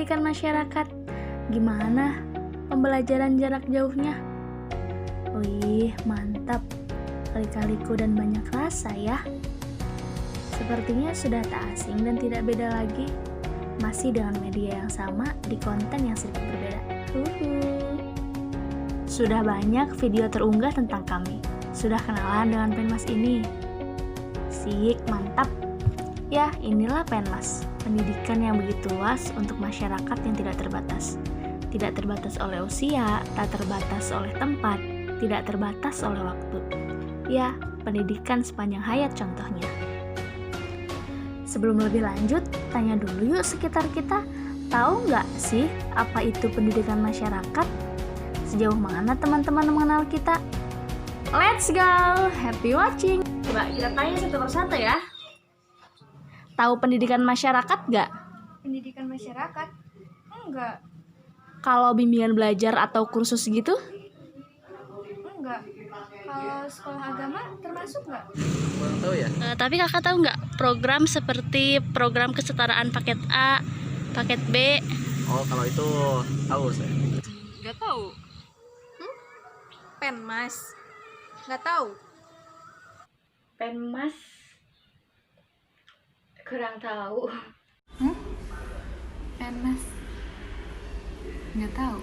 pendidikan masyarakat? Gimana pembelajaran jarak jauhnya? Wih, mantap. Kali-kaliku dan banyak rasa ya. Sepertinya sudah tak asing dan tidak beda lagi. Masih dengan media yang sama di konten yang sedikit berbeda. Sudah banyak video terunggah tentang kami. Sudah kenalan dengan Penmas ini. Sik, mantap. Ya, inilah Penmas. Pendidikan yang begitu luas untuk masyarakat yang tidak terbatas. Tidak terbatas oleh usia, tak terbatas oleh tempat, tidak terbatas oleh waktu. Ya, pendidikan sepanjang hayat contohnya. Sebelum lebih lanjut, tanya dulu yuk sekitar kita. Tahu nggak sih apa itu pendidikan masyarakat? Sejauh mana teman-teman mengenal kita? Let's go! Happy watching! Coba kita tanya satu persatu ya. Tahu pendidikan masyarakat nggak? Pendidikan masyarakat? Enggak. Kalau bimbingan belajar atau kursus gitu? Enggak. Kalau sekolah agama termasuk nggak? Kurang tahu ya. Tapi kakak tahu nggak program seperti program kesetaraan paket A, paket B? Oh, kalau itu tahu saya. Nggak tahu. Penmas? Nggak tahu. Penmas? Kurang tahu. Penmas? Nggak tahu.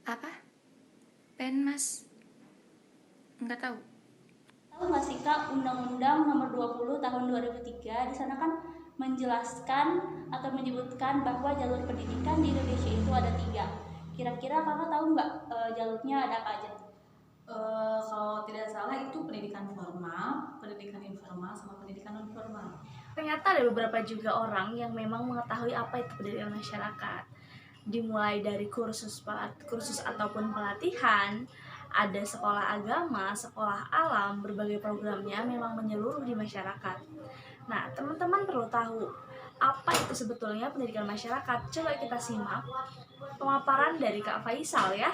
Apa? Penmas? Nggak tahu. Tahu nggak sih Kak, Undang-Undang Nomor 20 Tahun 2003 di sana kan menjelaskan atau menyebutkan bahwa jalur pendidikan di Indonesia itu ada 3. Kira-kira kakak tahu nggak jalurnya ada apa aja? Kalau tidak salah itu pendidikan formal, pendidikan informal, sama pendidikan non formal. Ternyata ada beberapa juga orang yang memang mengetahui apa itu pendidikan masyarakat. Dimulai dari kursus ataupun pelatihan, ada sekolah agama, sekolah alam, berbagai programnya memang menyeluruh di masyarakat. Nah, teman-teman perlu tahu apa itu sebetulnya pendidikan masyarakat. Coba kita simak pemaparan dari Kak Faisal ya.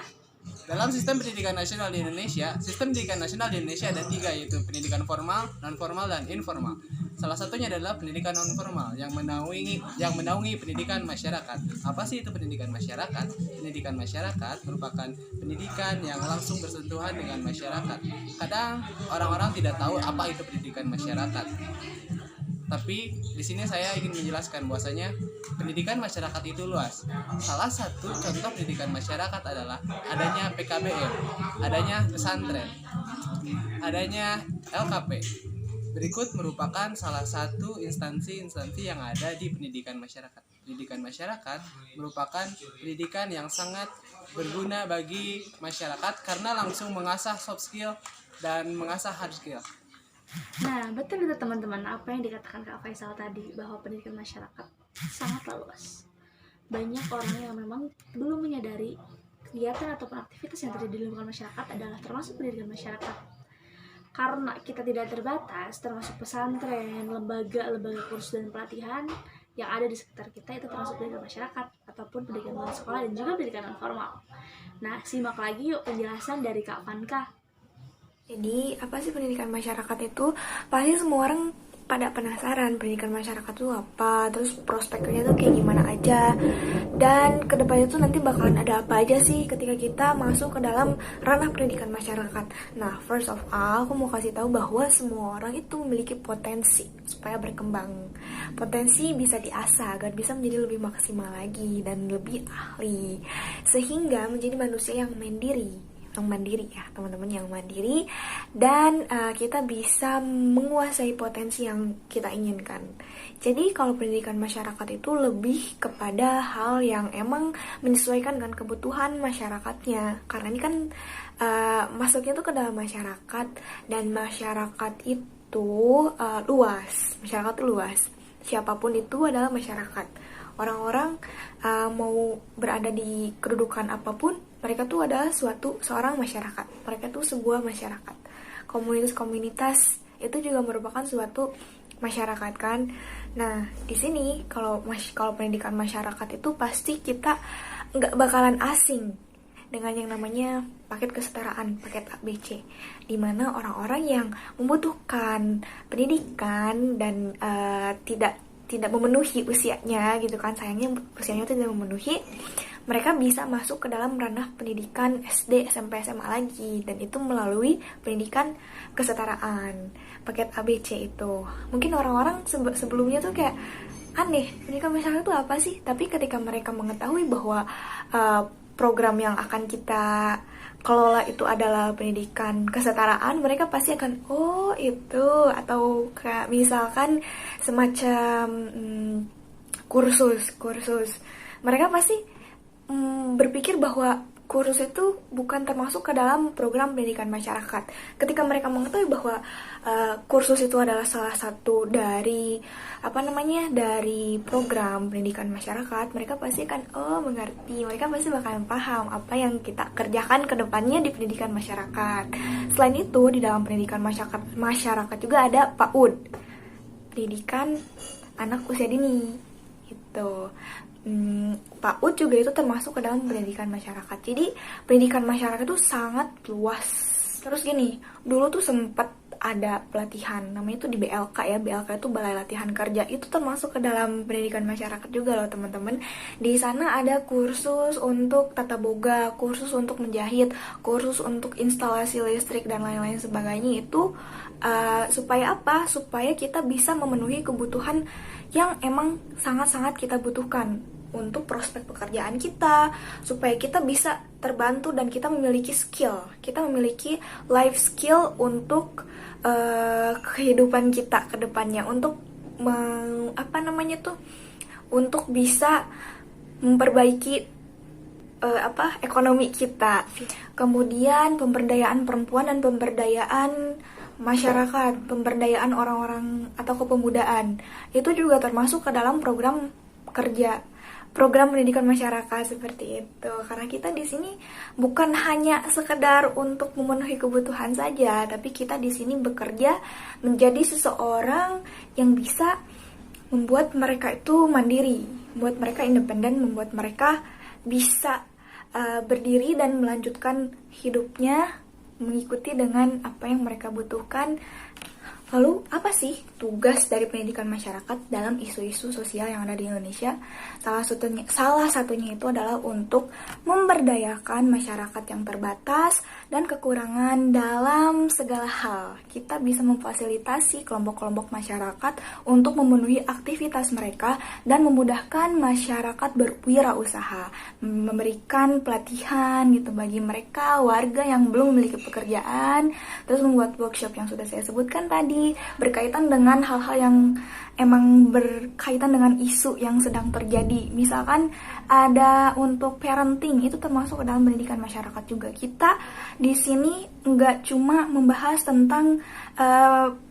Dalam sistem pendidikan nasional di Indonesia, ada 3, yaitu pendidikan formal, non formal, dan informal. Salah satunya adalah pendidikan non formal yang menaungi pendidikan masyarakat. Apa sih itu pendidikan masyarakat? Pendidikan masyarakat merupakan pendidikan yang langsung bersentuhan dengan masyarakat. Kadang orang-orang tidak tahu apa itu pendidikan masyarakat. Tapi di sini saya ingin menjelaskan bahwasanya pendidikan masyarakat itu luas. Salah satu contoh pendidikan masyarakat adalah adanya PKBM, adanya pesantren, adanya LKP. Berikut merupakan salah satu instansi-instansi yang ada di pendidikan masyarakat. Pendidikan masyarakat merupakan pendidikan yang sangat berguna bagi masyarakat karena langsung mengasah soft skill dan mengasah hard skill. Nah, betul itu teman-teman apa yang dikatakan Kak Faisal tadi, bahwa pendidikan masyarakat sangat luas. Banyak orang yang memang belum menyadari kegiatan ataupun aktivitas yang terjadi di lingkungan masyarakat adalah termasuk pendidikan masyarakat. Karena kita tidak terbatas, termasuk pesantren, lembaga kursus dan pelatihan yang ada di sekitar kita itu termasuk pendidikan masyarakat ataupun pendidikan luar sekolah dan juga pendidikan non formal. Nah, simak lagi yuk penjelasan dari Kak Vanka. Jadi, apa sih pendidikan masyarakat itu? Pasti semua orang pada penasaran pendidikan masyarakat itu apa, terus prospeknya tuh kayak gimana aja, dan kedepannya tuh nanti bakalan ada apa aja sih ketika kita masuk ke dalam ranah pendidikan masyarakat. Nah, first of all, aku mau kasih tahu bahwa semua orang itu memiliki potensi supaya berkembang. Potensi bisa diasah agar bisa menjadi lebih maksimal lagi dan lebih ahli, sehingga menjadi manusia yang mandiri ya teman-teman, yang mandiri, dan kita bisa menguasai potensi yang kita inginkan. Jadi kalau pendidikan masyarakat itu lebih kepada hal yang emang menyesuaikan dengan kebutuhan masyarakatnya, karena ini kan masuknya tuh ke dalam masyarakat, dan masyarakat itu luas, siapapun itu adalah masyarakat. Orang-orang mau berada di kedudukan apapun, mereka tuh adalah seorang masyarakat. Mereka tuh sebuah masyarakat. Komunitas itu juga merupakan suatu masyarakat kan. Nah, di sini kalau pendidikan masyarakat itu pasti kita nggak bakalan asing dengan yang namanya paket kesetaraan, paket ABC, di mana orang-orang yang membutuhkan pendidikan dan tidak tidak memenuhi usianya gitu kan, sayangnya usianya tidak memenuhi, mereka bisa masuk ke dalam ranah pendidikan SD, SMP, SMA lagi, dan itu melalui pendidikan kesetaraan paket ABC itu. Mungkin orang-orang sebelumnya tuh kayak aneh, pendidikan masyarakat itu apa sih? Tapi ketika mereka mengetahui bahwa program yang akan kita kelola itu adalah pendidikan kesetaraan, mereka pasti akan oh itu, atau kayak misalkan semacam kursus mereka pasti berpikir bahwa kursus itu bukan termasuk ke dalam program pendidikan masyarakat. Ketika mereka mengetahui bahwa kursus itu adalah salah satu dari dari program pendidikan masyarakat, mereka pasti akan mengerti, mereka pasti bakalan paham apa yang kita kerjakan ke depannya di pendidikan masyarakat. Selain itu, di dalam pendidikan masyarakat juga ada PAUD, pendidikan anak usia dini gitu. PAUD juga itu termasuk ke dalam pendidikan masyarakat. Jadi pendidikan masyarakat itu sangat luas. Terus gini, dulu tuh sempat ada pelatihan, namanya itu di BLK ya. BLK itu Balai Latihan Kerja, itu termasuk ke dalam pendidikan masyarakat juga loh teman-teman. Di sana ada kursus untuk tata boga, kursus untuk menjahit, kursus untuk instalasi listrik dan lain-lain sebagainya. Itu supaya apa? Supaya kita bisa memenuhi kebutuhan yang emang sangat-sangat kita butuhkan untuk prospek pekerjaan kita, supaya kita bisa terbantu dan kita memiliki skill, kita memiliki life skill untuk kehidupan kita ke depannya, untuk untuk bisa memperbaiki ekonomi kita. Kemudian pemberdayaan perempuan dan pemberdayaan masyarakat, pemberdayaan orang-orang atau kepemudaan, itu juga termasuk ke dalam program kerja, program pendidikan masyarakat seperti itu. Karena kita di sini bukan hanya sekedar untuk memenuhi kebutuhan saja, tapi kita di sini bekerja menjadi seseorang yang bisa membuat mereka itu mandiri, membuat mereka independen, membuat mereka bisa berdiri dan melanjutkan hidupnya mengikuti dengan apa yang mereka butuhkan. Lalu apa sih tugas dari pendidikan masyarakat dalam isu-isu sosial yang ada di Indonesia? Salah satunya itu adalah untuk memberdayakan masyarakat yang terbatas dan kekurangan dalam segala hal. Kita bisa memfasilitasi kelompok-kelompok masyarakat untuk memenuhi aktivitas mereka dan memudahkan masyarakat berwirausaha, memberikan pelatihan gitu bagi mereka warga yang belum memiliki pekerjaan, terus membuat workshop yang sudah saya sebutkan tadi, berkaitan dengan hal-hal yang emang berkaitan dengan isu yang sedang terjadi. Misalkan ada untuk parenting, itu termasuk ke dalam pendidikan masyarakat juga. Kita di sini nggak cuma membahas tentang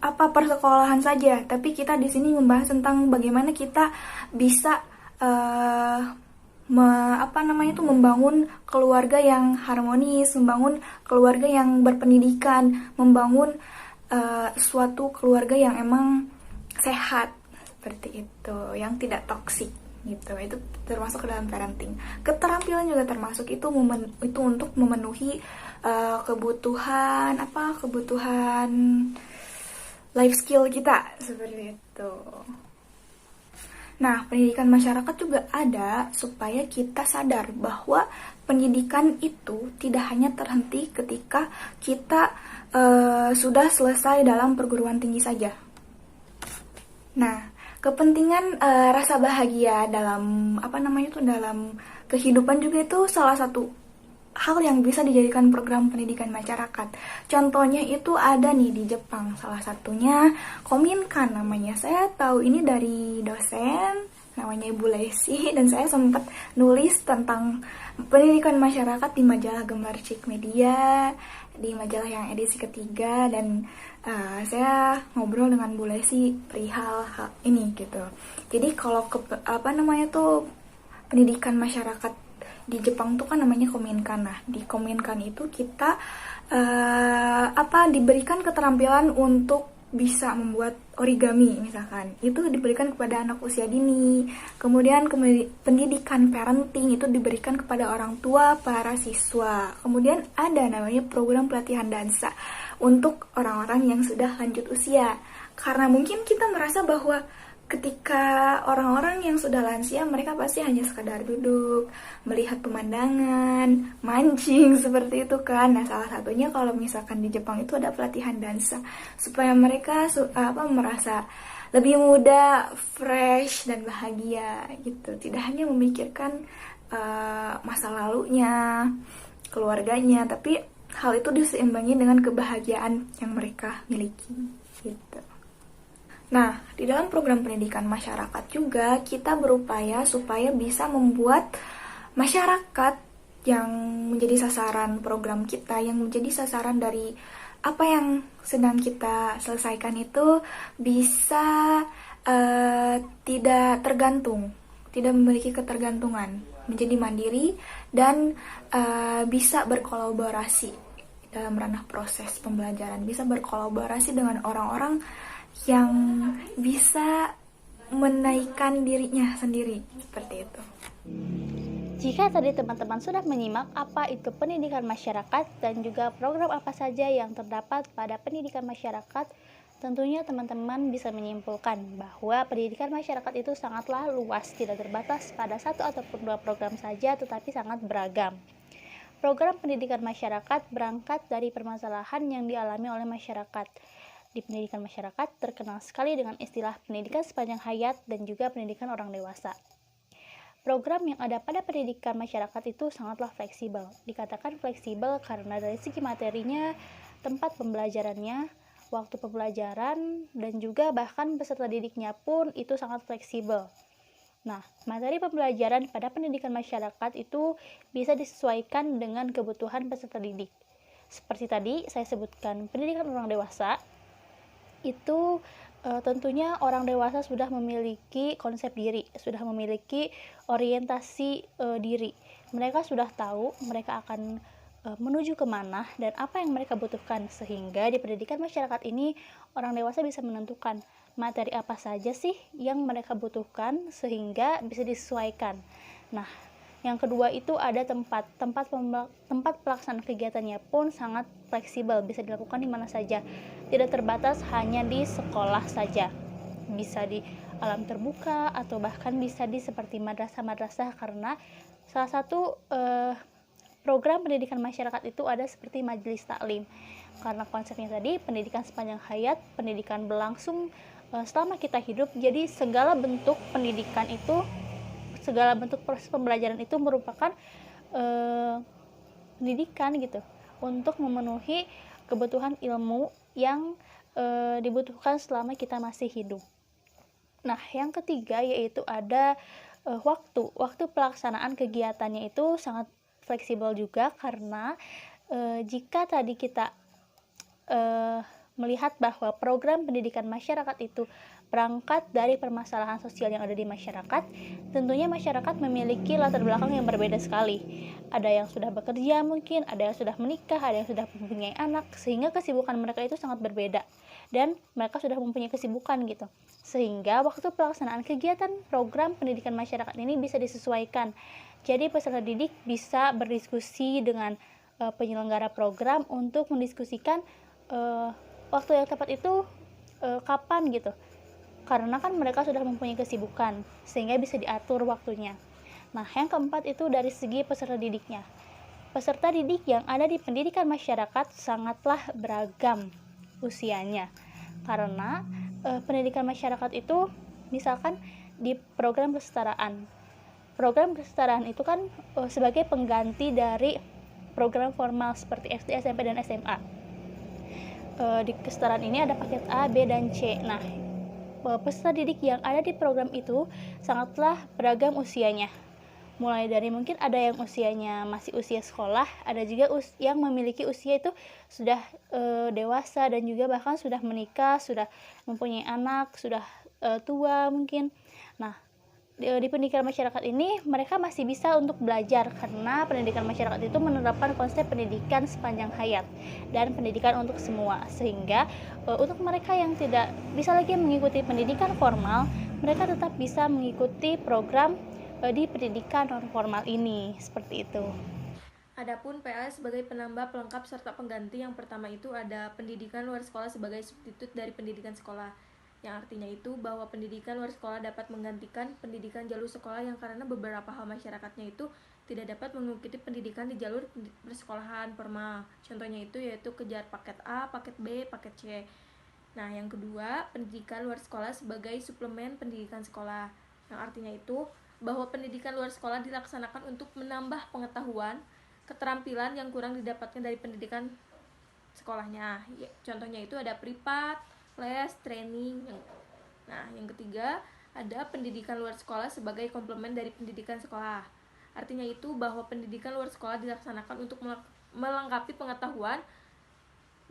persekolahan saja, tapi kita di sini membahas tentang bagaimana kita bisa membangun keluarga yang harmonis, membangun keluarga yang berpendidikan, membangun suatu keluarga yang emang sehat seperti itu, yang tidak toksik gitu. Itu termasuk ke dalam parenting. Keterampilan juga termasuk, itu untuk memenuhi kebutuhan life skill kita seperti itu. Nah, pendidikan masyarakat juga ada supaya kita sadar bahwa pendidikan itu tidak hanya terhenti ketika kita sudah selesai dalam perguruan tinggi saja. Nah, kepentingan rasa bahagia dalam dalam kehidupan juga itu salah satu hal yang bisa dijadikan program pendidikan masyarakat. Contohnya itu ada nih di Jepang, salah satunya Kominkan namanya. Saya tahu ini dari dosen namanya Ibu Lesi, dan saya sempat nulis tentang pendidikan masyarakat di majalah Gemercik Media, di majalah yang edisi ketiga, dan saya ngobrol dengan Bu Lesi perihal hal ini gitu. Jadi kalau pendidikan masyarakat di Jepang tuh kan namanya Kominkan. Nah, di Kominkan itu kita diberikan keterampilan untuk bisa membuat origami misalkan. Itu diberikan kepada anak usia dini. Kemudian pendidikan parenting itu diberikan kepada orang tua para siswa. Kemudian ada namanya program pelatihan dansa untuk orang-orang yang sudah lanjut usia. Karena mungkin kita merasa bahwa ketika orang-orang yang sudah lansia, mereka pasti hanya sekadar duduk, melihat pemandangan, mancing seperti itu kan. Nah, salah satunya kalau misalkan di Jepang itu ada pelatihan dansa supaya mereka merasa lebih muda, fresh dan bahagia gitu. Tidak hanya memikirkan masa lalunya, keluarganya, tapi hal itu diseimbangi dengan kebahagiaan yang mereka miliki gitu. Nah, di dalam program pendidikan masyarakat juga kita berupaya supaya bisa membuat masyarakat yang menjadi sasaran program kita, yang menjadi sasaran dari apa yang sedang kita selesaikan itu bisa tidak tergantung, tidak memiliki ketergantungan, menjadi mandiri dan bisa berkolaborasi dalam ranah proses pembelajaran, bisa berkolaborasi dengan orang-orang yang bisa menaikkan dirinya sendiri, seperti itu. Jika tadi teman-teman sudah menyimak apa itu pendidikan masyarakat dan juga program apa saja yang terdapat pada pendidikan masyarakat, tentunya teman-teman bisa menyimpulkan bahwa pendidikan masyarakat itu sangatlah luas, tidak terbatas pada satu ataupun dua program saja, tetapi sangat beragam. Program pendidikan masyarakat berangkat dari permasalahan yang dialami oleh masyarakat. Di pendidikan masyarakat terkenal sekali dengan istilah pendidikan sepanjang hayat dan juga pendidikan orang dewasa. Program yang ada pada pendidikan masyarakat itu sangatlah fleksibel. Dikatakan fleksibel karena dari segi materinya, tempat pembelajarannya, waktu pembelajaran, dan juga bahkan peserta didiknya pun itu sangat fleksibel. Nah, materi pembelajaran pada pendidikan masyarakat itu bisa disesuaikan dengan kebutuhan peserta didik. Seperti tadi saya sebutkan pendidikan orang dewasa, itu tentunya orang dewasa sudah memiliki konsep diri, sudah memiliki orientasi diri. Mereka sudah tahu mereka akan menuju kemana dan apa yang mereka butuhkan, sehingga di pendidikan masyarakat ini orang dewasa bisa menentukan materi apa saja sih yang mereka butuhkan sehingga bisa disesuaikan. Nah, yang kedua itu ada tempat pelaksanaan kegiatannya pun sangat fleksibel, bisa dilakukan di mana saja, tidak terbatas hanya di sekolah saja, bisa di alam terbuka atau bahkan bisa di seperti madrasah-madrasah, karena salah satu program pendidikan masyarakat itu ada seperti majelis taklim, karena konsepnya tadi pendidikan sepanjang hayat, pendidikan berlangsung selama kita hidup, jadi segala bentuk pendidikan itu, segala bentuk proses pembelajaran itu merupakan pendidikan gitu, untuk memenuhi kebutuhan ilmu yang dibutuhkan selama kita masih hidup. Nah, yang ketiga yaitu ada waktu pelaksanaan kegiatannya itu sangat fleksibel juga, karena jika tadi kita melihat bahwa program pendidikan masyarakat itu berangkat dari permasalahan sosial yang ada di masyarakat, tentunya masyarakat memiliki latar belakang yang berbeda sekali. Ada yang sudah bekerja mungkin, ada yang sudah menikah, ada yang sudah mempunyai anak, sehingga kesibukan mereka itu sangat berbeda. Dan mereka sudah mempunyai kesibukan gitu. Sehingga waktu pelaksanaan kegiatan program pendidikan masyarakat ini bisa disesuaikan. Jadi peserta didik bisa berdiskusi dengan penyelenggara program untuk mendiskusikan waktu yang tepat itu kapan gitu. Karena kan mereka sudah mempunyai kesibukan, sehingga bisa diatur waktunya. Nah, yang keempat itu dari segi peserta didiknya. Peserta didik yang ada di pendidikan masyarakat sangatlah beragam usianya. Karena pendidikan masyarakat itu misalkan di program kesetaraan. Program kesetaraan itu kan sebagai pengganti dari program formal seperti SD, SMP, dan SMA. Di kesetaraan ini ada paket A, B, dan C. Nah, peserta didik yang ada di program itu sangatlah beragam usianya. Mulai dari mungkin ada yang usianya masih usia sekolah, ada juga yang memiliki usia itu sudah dewasa dan juga bahkan sudah menikah, sudah mempunyai anak, sudah tua mungkin. Nah, di pendidikan masyarakat ini mereka masih bisa untuk belajar, karena pendidikan masyarakat itu menerapkan konsep pendidikan sepanjang hayat dan pendidikan untuk semua, sehingga untuk mereka yang tidak bisa lagi mengikuti pendidikan formal, mereka tetap bisa mengikuti program di pendidikan non formal ini, seperti itu. Adapun PLS sebagai penambah, pelengkap, serta pengganti, yang pertama itu ada pendidikan luar sekolah sebagai substitut dari pendidikan sekolah. yang artinya itu bahwa pendidikan luar sekolah dapat menggantikan pendidikan jalur sekolah yang karena beberapa hal masyarakatnya itu tidak dapat mengikuti pendidikan di jalur persekolahan formal. Contohnya itu yaitu kejar paket A, paket B, paket C. Nah, yang kedua, pendidikan luar sekolah sebagai suplemen pendidikan sekolah. Yang artinya itu bahwa pendidikan luar sekolah dilaksanakan untuk menambah pengetahuan, keterampilan yang kurang didapatkan dari pendidikan sekolahnya. Contohnya itu ada privat, les, training. Nah, yang ketiga, ada pendidikan luar sekolah sebagai komplement dari pendidikan sekolah. Artinya itu bahwa pendidikan luar sekolah dilaksanakan untuk melengkapi pengetahuan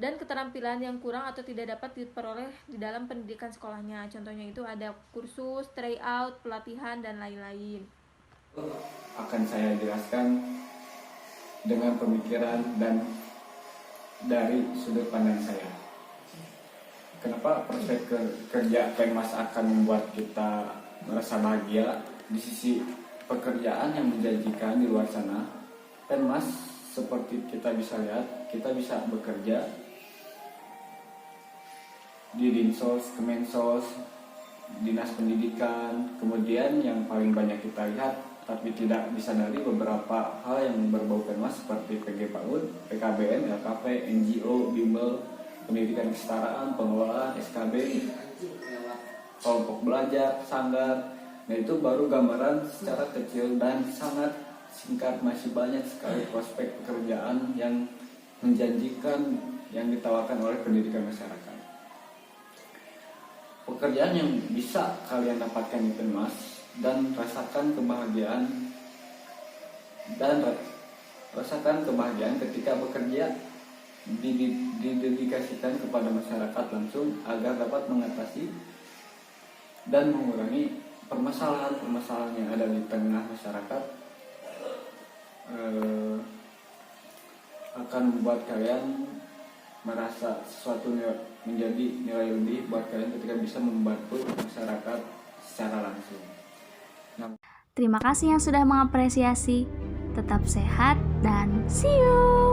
dan keterampilan yang kurang atau tidak dapat diperoleh di dalam pendidikan sekolahnya. Contohnya itu ada kursus, tryout, pelatihan, dan lain-lain. Akan saya jelaskan dengan pemikiran dan dari sudut pandang saya. Kenapa prospek kerja Penmas akan membuat kita merasa bahagia? Di sisi pekerjaan yang menjanjikan di luar sana, Penmas seperti kita bisa lihat, kita bisa bekerja di Dinsos, Kemensos, Dinas Pendidikan, kemudian yang paling banyak kita lihat tapi tidak disadari beberapa hal yang berbau Penmas seperti PG PAUD, PKBM, LKP, NGO, Bimbel, pendidikan kesetaraan, pengelolaan, SKB, kelompok belajar, sanggar. Nah, itu baru gambaran secara kecil dan sangat singkat, masih banyak sekali prospek pekerjaan yang menjanjikan yang ditawarkan oleh pendidikan masyarakat. Pekerjaan yang bisa kalian dapatkan di Penmas dan rasakan kebahagiaan ketika bekerja didedikasikan kepada masyarakat langsung agar dapat mengatasi dan mengurangi permasalahan-permasalahan yang ada di tengah masyarakat, akan membuat kalian merasa sesuatu menjadi nilai lebih buat kalian ketika bisa membantu masyarakat secara langsung. Terima kasih yang sudah mengapresiasi. Tetap sehat dan see you.